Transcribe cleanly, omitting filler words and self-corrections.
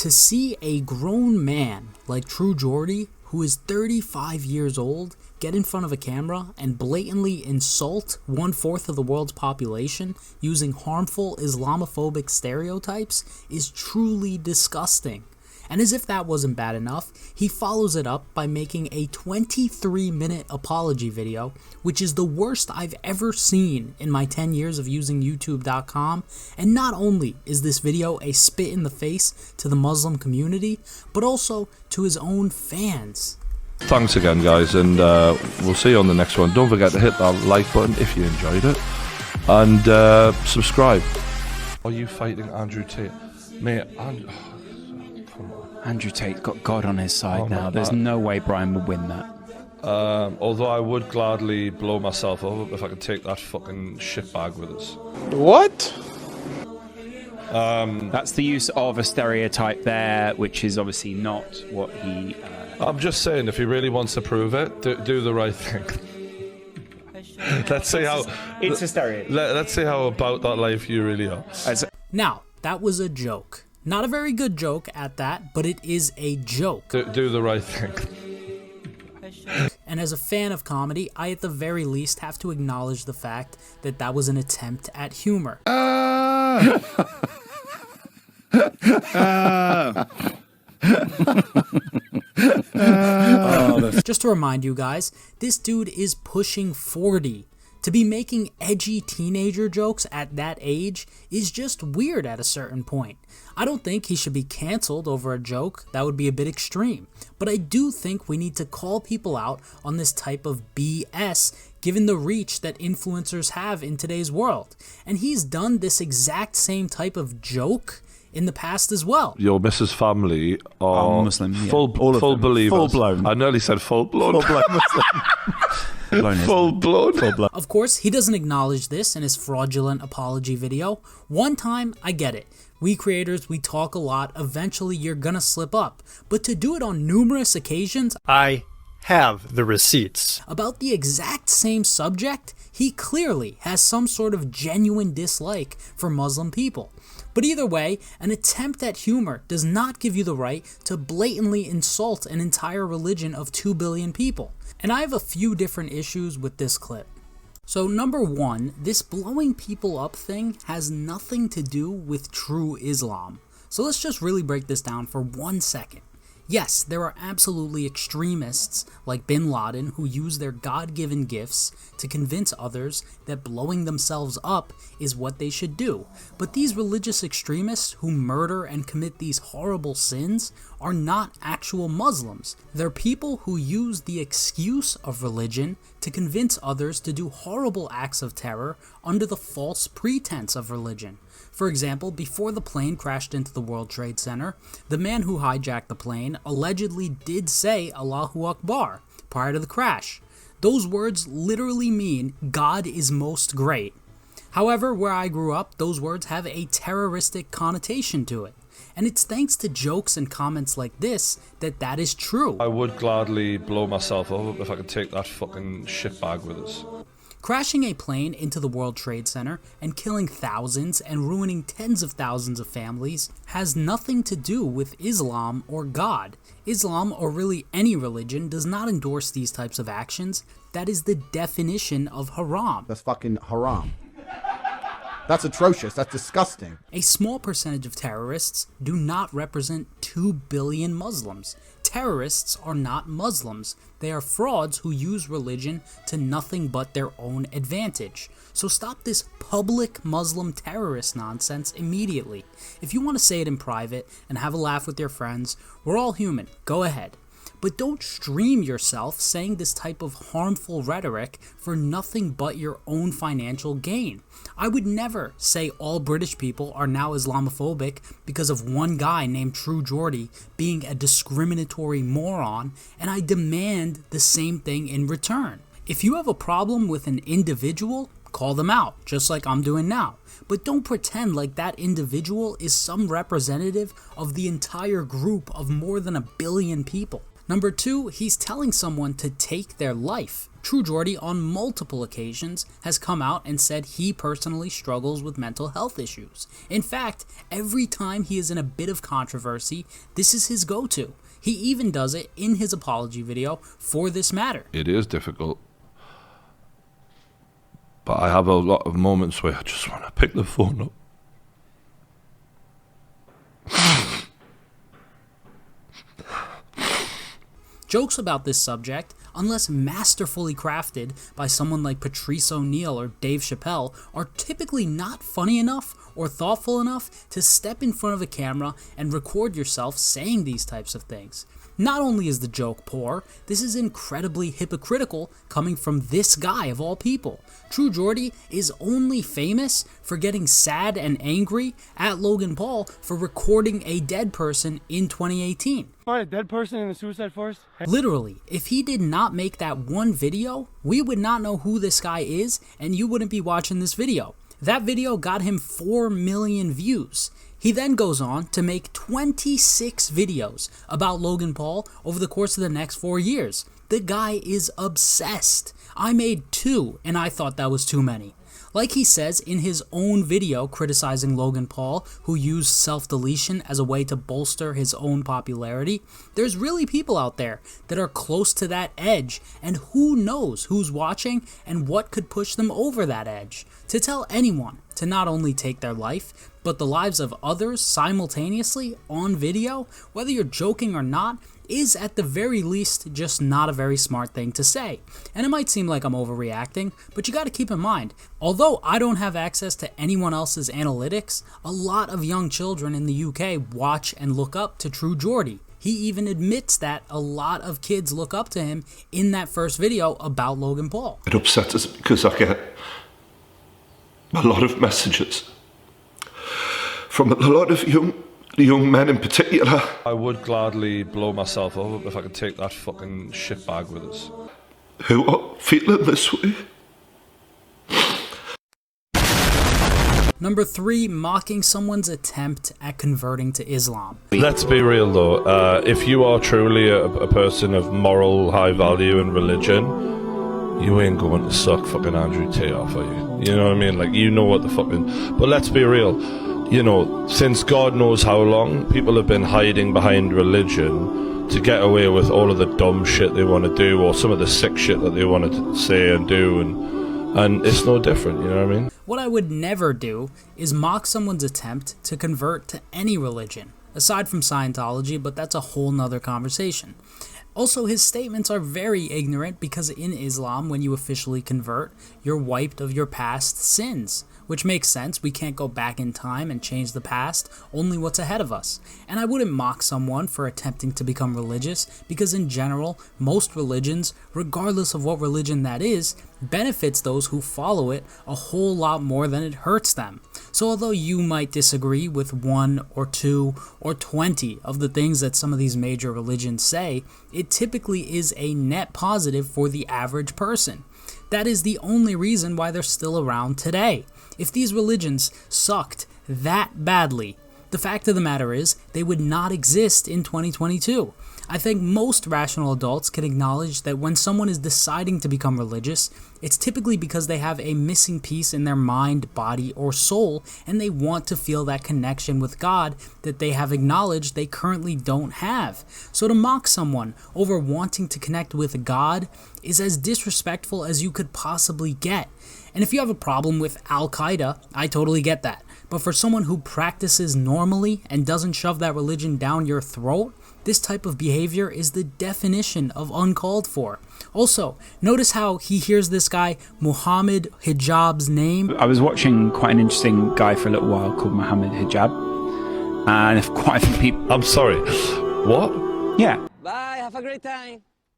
To see a grown man like True Geordie, who is 35 years old, get in front of a camera and blatantly insult 1/4 of the world's population using harmful Islamophobic stereotypes is truly disgusting. And as if that wasn't bad enough, he follows it up by making a 23-minute apology video, which is the worst I've ever seen in my 10 years of using YouTube.com. And not only is this video a spit in the face to the Muslim community, but also to his own fans. Thanks again, guys, and we'll see you on the next one. Don't forget to hit that like button if you enjoyed it, and subscribe. Are you fighting Andrew Tate? Mate, Andrew Tate's got God on his side now. There's no way Brian would win that. Although I would gladly blow myself up if I could take that fucking shitbag with us. What? That's the use of a stereotype there, which is obviously not what he... I'm just saying, if he really wants to prove it, do the right thing. Let's see how... It's a stereotype. Let's see how about that life you really are. Now, that was a joke. Not a very good joke at that, but it is a joke. Do the right thing. And as a fan of comedy, I at the very least have to acknowledge the fact that that was an attempt at humor. Just to remind you guys, this dude is pushing 40. To be making edgy teenager jokes at that age is just weird at a certain point. I don't think he should be cancelled over a joke, that would be a bit extreme. But I do think we need to call people out on this type of BS given the reach that influencers have in today's world. And he's done this exact same type of joke in the past as well. Your Mrs. Family are Muslim, yeah. full believers. Full blown. I nearly said full blown. Full blown Muslim. Full blown. Of course, he doesn't acknowledge this in his fraudulent apology video. One time, I get it. We creators, we talk a lot. Eventually, you're gonna slip up. But to do it on numerous occasions, I have the receipts. about the exact same subject, he clearly has some sort of genuine dislike for Muslim people. But either way, an attempt at humor does not give you the right to blatantly insult an entire religion of 2 billion people. And I have a few different issues with this clip. So number one, this blowing people up thing has nothing to do with true Islam. So let's just really break this down for 1 second. Yes, there are absolutely extremists like Bin Laden who use their God-given gifts to convince others that blowing themselves up is what they should do. But these religious extremists who murder and commit these horrible sins are not actual Muslims. They're people who use the excuse of religion to convince others to do horrible acts of terror under the false pretense of religion. For example, before the plane crashed into the World Trade Center, the man who hijacked the plane allegedly did say Allahu Akbar prior to the crash. Those words literally mean God is most great. However, where I grew up, those words have a terroristic connotation to it. And it's thanks to jokes and comments like this that is true. I would gladly blow myself up if I could take that fucking shitbag with us. Crashing a plane into the World Trade Center and killing thousands and ruining tens of thousands of families has nothing to do with Islam or God. Islam, or really any religion, does not endorse these types of actions. That is the definition of haram. That's fucking haram. That's atrocious. That's disgusting. A small percentage of terrorists do not represent 2 billion Muslims. Terrorists are not Muslims. They are frauds who use religion to nothing but their own advantage. So stop this public Muslim terrorist nonsense immediately. If you want to say it in private and have a laugh with your friends, we're all human. Go ahead. But don't stream yourself saying this type of harmful rhetoric for nothing but your own financial gain. I would never say all British people are now Islamophobic because of one guy named True Geordie being a discriminatory moron, and I demand the same thing in return. If you have a problem with an individual, call them out, just like I'm doing now. But don't pretend like that individual is some representative of the entire group of more than 1 billion people. Number 2, he's telling someone to take their life. True Geordie on multiple occasions has come out and said he personally struggles with mental health issues. In fact, every time he is in a bit of controversy, this is his go-to. He even does it in his apology video for this matter. It is difficult, but I have a lot of moments where I just want to pick the phone up. Jokes about this subject, unless masterfully crafted by someone like Patrice O'Neill or Dave Chappelle, are typically not funny enough or thoughtful enough to step in front of a camera and record yourself saying these types of things. Not only is the joke poor, this is incredibly hypocritical coming from this guy of all people. True Geordie is only famous for getting sad and angry at Logan Paul for recording a dead person in 2018. Find a dead person in the suicide forest? Literally, if he did not make that one video, we would not know who this guy is and you wouldn't be watching this video. That video got him 4 million views. He then goes on to make 26 videos about Logan Paul over the course of the next 4 years. The guy is obsessed. I made 2 and I thought that was too many. Like he says in his own video criticizing Logan Paul, who used self-deletion as a way to bolster his own popularity, there's really people out there that are close to that edge, and who knows who's watching and what could push them over that edge. To tell anyone to not only take their life, but the lives of others simultaneously on video, whether you're joking or not, is at the very least just not a very smart thing to say. And it might seem like I'm overreacting, but you gotta keep in mind, although I don't have access to anyone else's analytics, a lot of young children in the UK watch and look up to True Geordie. He even admits that a lot of kids look up to him in that first video about Logan Paul. It upsets us because I get a lot of messages from a lot of young men in particular. I would gladly blow myself up if I could take that fucking shitbag with us. Who are feeling this way? Number 3, mocking someone's attempt at converting to Islam. Let's be real though, if you are truly a person of moral high value and religion, you ain't going to suck fucking Andrew Tate off, are you? You know what I mean? Like, you know what the fucking... But let's be real. You know, since God knows how long, people have been hiding behind religion to get away with all of the dumb shit they want to do, or some of the sick shit that they want to say and do, and it's no different, you know what I mean? What I would never do is mock someone's attempt to convert to any religion, aside from Scientology, but that's a whole nother conversation. Also, his statements are very ignorant because in Islam, when you officially convert, you're wiped of your past sins. Which makes sense, we can't go back in time and change the past, only what's ahead of us. And I wouldn't mock someone for attempting to become religious, because in general, most religions, regardless of what religion that is, benefits those who follow it a whole lot more than it hurts them. So although you might disagree with 1 or 2 or 20 of the things that some of these major religions say, it typically is a net positive for the average person. That is the only reason why they're still around today. If these religions sucked that badly, the fact of the matter is they would not exist in 2022. I think most rational adults can acknowledge that when someone is deciding to become religious, it's typically because they have a missing piece in their mind, body, or soul, and they want to feel that connection with God that they have acknowledged they currently don't have. So to mock someone over wanting to connect with God is as disrespectful as you could possibly get. And if you have a problem with Al-Qaeda, I totally get that. But for someone who practices normally and doesn't shove that religion down your throat, this type of behavior is the definition of uncalled for. Also, notice how he hears this guy Muhammad Hijab's name. I was watching quite an interesting guy for a little while called Muhammad Hijab, and quite a few people... I'm sorry, what? Yeah. Bye, have a great time.